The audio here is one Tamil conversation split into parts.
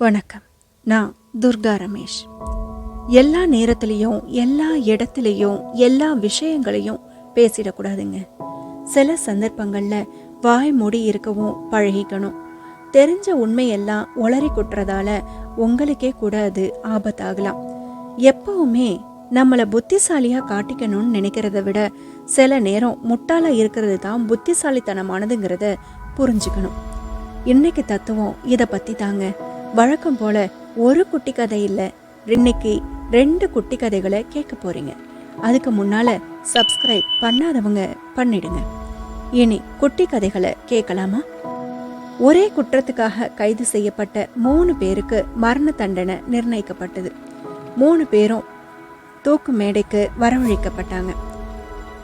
வணக்கம். நான் துர்கா ரமேஷ். எல்லா நேரத்திலையும் எல்லா இடத்துலையும் எல்லா விஷயங்களையும் பேசிடக்கூடாதுங்க. சில சந்தர்ப்பங்கள்ல வாய் மூடி இருக்கவும் பழகிக்கணும். தெரிஞ்ச உண்மையெல்லாம் உளறி கொட்டுறதால உங்களுக்கே கூட அது ஆபத்தாகலாம். எப்பவுமே நம்மளை புத்திசாலியா காட்டிக்கணும்னு நினைக்கிறத விட சில நேரம் முட்டாளா இருக்கிறது தான் புத்திசாலித்தனமானதுங்கிறத புரிஞ்சுக்கணும். இன்னைக்கு தத்துவம் இதை பத்தி தாங்க. வழக்கம் போல ஒரு குட்டி கதை இல்லை, இன்னைக்கு 2 குட்டி கதைகளை கேட்க போறீங்க. அதுக்கு முன்னால சப்ஸ்கிரைப் பண்ணாதவங்க பண்ணிடுங்க. இனி குட்டி கதைகளை கேட்கலாமா? ஒரே குற்றத்துக்காக கைது செய்யப்பட்ட 3 பேருக்கு மரண தண்டனை நிர்ணயிக்கப்பட்டது. 3 பேரும் தூக்கு மேடைக்கு வரவழைக்கப்பட்டாங்க.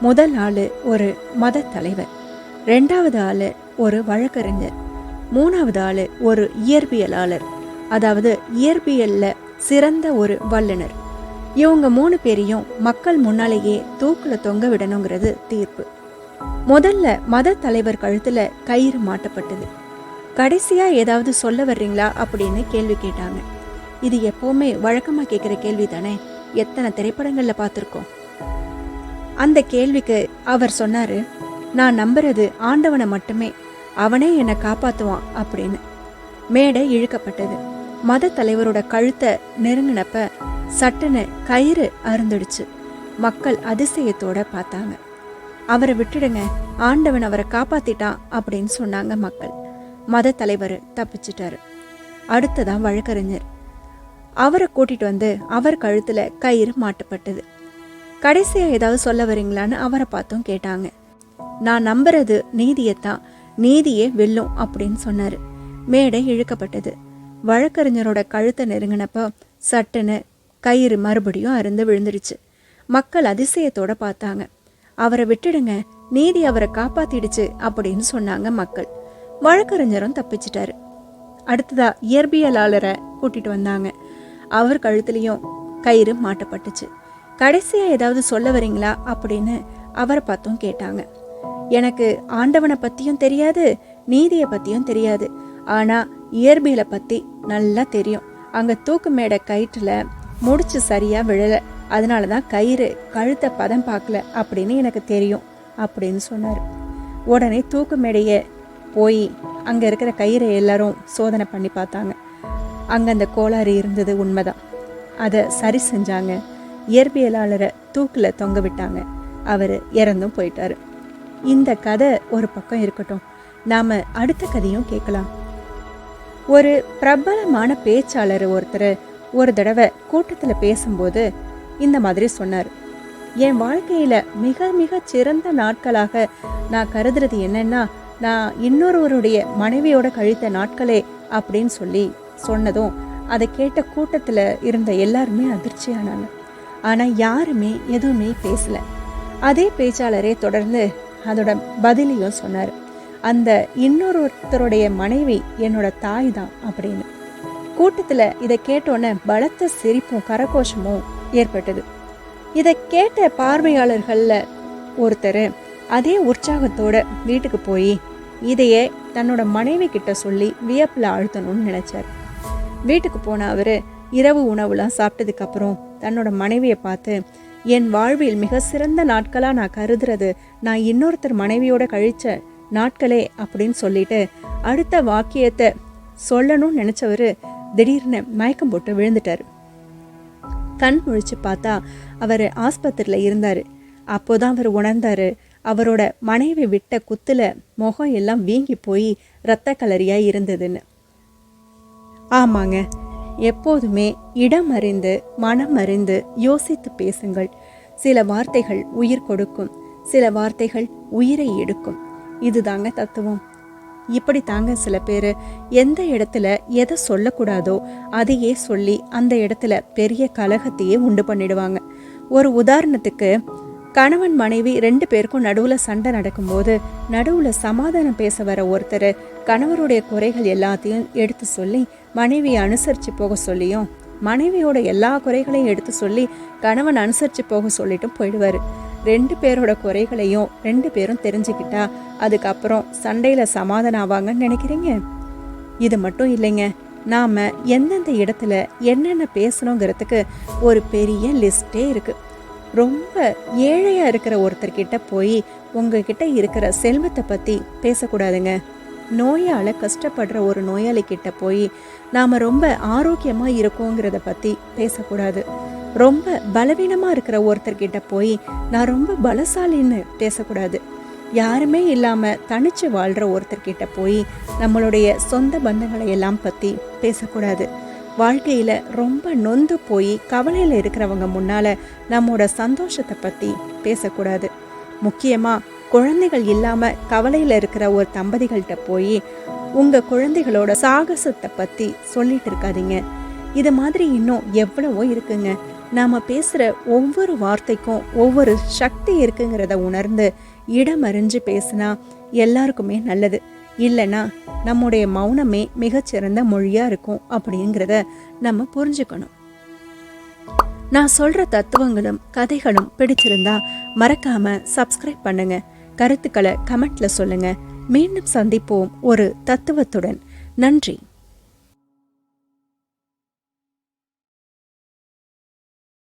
முதல் ஆளு ஒரு மத தலைவர், 2வது ஆளு ஒரு வழக்கறிஞர், 3வது ஆளு ஒரு இயற்பியலாளர், அதாவது இயற்பியல்ல சிறந்த ஒரு வல்லுனர். இவங்க 3 பேரையும் மக்கள் முன்னாலேயே தூக்குல தொங்க விடணுங்கிறது தீர்ப்பு. முதல்ல மத தலைவர் கழுத்துல கயிறு மாட்டப்பட்டது. கடைசியா ஏதாவது சொல்ல வர்றீங்களா அப்படின்னு கேள்வி கேட்டாங்க. இது எப்பவுமே வழக்கமா கேட்கிற கேள்வி தானே, எத்தனை திரைப்படங்கள்ல பார்த்திருக்கோம். அந்த கேள்விக்கு அவர் சொன்னாரு, நான் நம்புறது ஆண்டவனை மட்டுமே, அவனே என்னை காப்பாத்துவான் அப்படின்னு. மேடை இழுக்கப்பட்டது. மத தலைவரோட கழுத்தை நெருங்கினப்ப சட்டுன்னு கயிறு அருந்துடுச்சு. மக்கள் அதிசயத்தோட பார்த்தாங்க. அவரை விட்டுடுங்க, ஆண்டவன் அவரை காப்பாத்திட்டான் அப்படின்னு சொன்னாங்க மக்கள். மத தலைவர் தப்பிச்சிட்டாரு. அடுத்ததான் வழக்கறிஞர். அவரை கூட்டிட்டு வந்து அவர் கழுத்துல கயிறு மாட்டப்பட்டது. கடைசியா ஏதாவது சொல்ல வரீங்களான்னு அவரை பார்த்தும் கேட்டாங்க. நான் நம்புறது நீதியைத்தான், நீதியே வெல்லும் அப்படின்னு சொன்னாரு. மேடை இழுக்கப்பட்டது. வழக்கறிஞரோட கழுத்தை நெருங்கினப்ப சட்டுன்னு கயிறு மறுபடியும் அருந்து விழுந்துடுச்சு. மக்கள் அதிசயத்தோட பார்த்தாங்க. அவரை விட்டுடுங்க, நீதி அவரை காப்பாத்திடுச்சு அப்படின்னு சொன்னாங்க மக்கள். வழக்கறிஞரும் தப்பிச்சிட்டாரு. அடுத்ததா இயற்பியலாளரை கூட்டிட்டு வந்தாங்க. அவர் கழுத்துலயும் கயிறு மாட்டப்பட்டுச்சு. கடைசியா ஏதாவது சொல்ல வரீங்களா அப்படின்னு அவரை பார்த்தும் கேட்டாங்க. எனக்கு ஆண்டவனை பத்தியும் தெரியாது, நீதியை பத்தியும் தெரியாது, ஆனா இயற்பியலை பத்தி நல்லா தெரியும். அங்க தூக்கு மேடை கயிற்றுல முடிச்சு சரியா விழல, அதனாலதான் கயிறு கழுத்தை பதம் பார்க்கல அப்படின்னு எனக்கு தெரியும் அப்படின்னு சொன்னாரு. உடனே தூக்கு மேடைய போய் அங்க இருக்கிற கயிறை எல்லாரும் சோதனை பண்ணி பார்த்தாங்க. அங்க அந்த கோளாறு இருந்தது உண்மைதான். அதை சரி செஞ்சாங்க. இயற்பியலாளரை தூக்குல தொங்க விட்டாங்க. அவரு இறந்தும் போயிட்டாரு. இந்த கதை ஒரு பக்கம் இருக்கட்டும், நாம அடுத்த கதையும் கேட்கலாம். ஒரு பிரபலமான பேச்சாளர் ஒருத்தர் ஒரு தடவை கூட்டத்துல பேசும்போது இந்த மாதிரி சொன்னார். என் வாழ்க்கையில மிக மிக சிறந்த நாட்களாக நான் கருதுறது என்னன்னா, நான் இன்னொருவருடைய மனைவியோட கழித்த நாட்களே அப்படின்னு சொல்லி சொன்னதும் அதை கேட்ட கூட்டத்துல இருந்த எல்லாருமே அதிர்ச்சியானாங்க. ஆனா யாருமே எதுவுமே பேசல. அதே பேச்சாளரே தொடர்ந்து அதோட பதிலையும் சொன்னார். அந்த இன்னொருத்தருடைய மனைவி என்னோட தாய் தான் அப்படின்னு. கூட்டத்துல இதை கேட்டோன்னே பலத்த சிரிப்பும் கரகோஷமும் ஏற்பட்டது. இதை கேட்ட பார்வையாளர்கள்ல ஒருத்தர் அதே உற்சாகத்தோட வீட்டுக்கு போய் இதையே தன்னோட மனைவி கிட்ட சொல்லி வியப்புல அழுத்தணும்னு நினைச்சார். வீட்டுக்கு போன அவரு இரவு உணவுலாம் சாப்பிட்டதுக்கு அப்புறம் தன்னோட மனைவியை பார்த்து, என் வாழ்வில் மிக சிறந்த நாட்களா நான் கருதுறது நான் இன்னொருத்தர் மனைவியோட கழிச்ச நாட்களே அப்படின்னு சொல்லிட்டு அடுத்த வாக்கியத்தை சொல்லணும்னு நினைச்சவரு திடீர்னு மயக்கம் போட்டு விழுந்துட்டாரு. கண் முழிச்சு பார்த்தா அவர் ஆஸ்பத்திரியில இருந்தாரு. அப்போதான் அவர் உணர்ந்தாரு, அவரோட மனைவி விட்ட குத்துல முகம் எல்லாம் வீங்கி போய் இரத்த கலரியா இருந்ததுன்னு. ஆமாங்க, எப்போதுமே இடம் அறிந்து மனம் அறிந்து யோசித்து பேசுங்கள். சில வார்த்தைகள் உயிர் கொடுக்கும், சில வார்த்தைகள் உயிரை எடுக்கும். இதுதாங்க தத்துவம். இப்படி தாங்க சில பேர் எந்த இடத்துல எதை சொல்லக்கூடாதோ அதையே சொல்லி அந்த இடத்துல பெரிய கலகத்தையே உண்டு பண்ணிடுவாங்க. ஒரு உதாரணத்துக்கு, கணவன் மனைவி 2 பேருக்கும் நடுவுல சண்டை நடக்கும்போது நடுவுல சமாதானம் பேச வர ஒருத்தர் கணவருடைய குறைகள் எல்லாத்தையும் எடுத்து சொல்லி மனைவியை அனுசரிச்சு போக சொல்லியும், மனைவியோட எல்லா குறைகளையும் எடுத்து சொல்லி கணவன் அனுசரிச்சு போக சொல்லிட்டும் போயிடுவாரு. 2 பேரோட குறைகளையும் 2 பேரும் தெரிஞ்சுக்கிட்டா அதுக்கப்புறம் சண்டையில சமாதானம் ஆவாங்கன்னு நினைக்கிறீங்க? இது மட்டும் இல்லைங்க, நாம் எந்தெந்த இடத்துல என்னென்ன பேசணுங்கிறதுக்கு ஒரு பெரிய லிஸ்ட்டே இருக்குது. ரொம்ப ஏழையாக இருக்கிற ஒருத்தர்கிட்ட போய் உங்ககிட்ட இருக்கிற செல்வத்தை பற்றி பேசக்கூடாதுங்க. நோயால் கஷ்டப்படுற ஒரு நோயாளி கிட்ட போய் நாம் ரொம்ப ஆரோக்கியமாக இருக்கோங்கிறத பற்றி பேசக்கூடாது. ரொம்ப பலவீனமாக இருக்கிற ஒருத்தர்கிட்ட போய் நான் ரொம்ப பலசாலின்னு பேசக்கூடாது. யாருமே இல்லாமல் தனிச்சு வாழ்கிற ஒருத்தர்கிட்ட போய் நம்மளுடைய சொந்த பந்தங்களை எல்லாம் பற்றி பேசக்கூடாது. வாழ்க்கையில் ரொம்ப நொந்து போய் கவலையில் இருக்கிறவங்க முன்னால் நம்மோட சந்தோஷத்தை பற்றி பேசக்கூடாது. முக்கியமாக குழந்தைகள் இல்லாமல் கவலையில் இருக்கிற ஒரு தம்பதிகள்கிட்ட போய் உங்கள் குழந்தைகளோட சாகசத்தை பற்றி சொல்லிட்டு இருக்காதீங்க. இது மாதிரி இன்னும் எவ்வளவோ இருக்குங்க. நாம் பேசுகிற ஒவ்வொரு வார்த்தைக்கும் ஒவ்வொரு சக்தி இருக்குங்கிறத உணர்ந்து இடமறிஞ்சு பேசினா எல்லாருக்குமே நல்லது. இல்லைன்னா நம்முடைய மௌனமே மிகச்சிறந்த மொழியாக இருக்கும் அப்படிங்கிறத நம்ம புரிஞ்சுக்கணும். நான் சொல்கிற தத்துவங்களும் கதைகளும் பிடிச்சிருந்தா மறக்காமல் சப்ஸ்கிரைப் பண்ணுங்க. கருத்துக்களை கமெண்ட்ல சொல்லுங்க. மீண்டும் சந்திப்போம் ஒரு தத்துவத்துடன். நன்றி.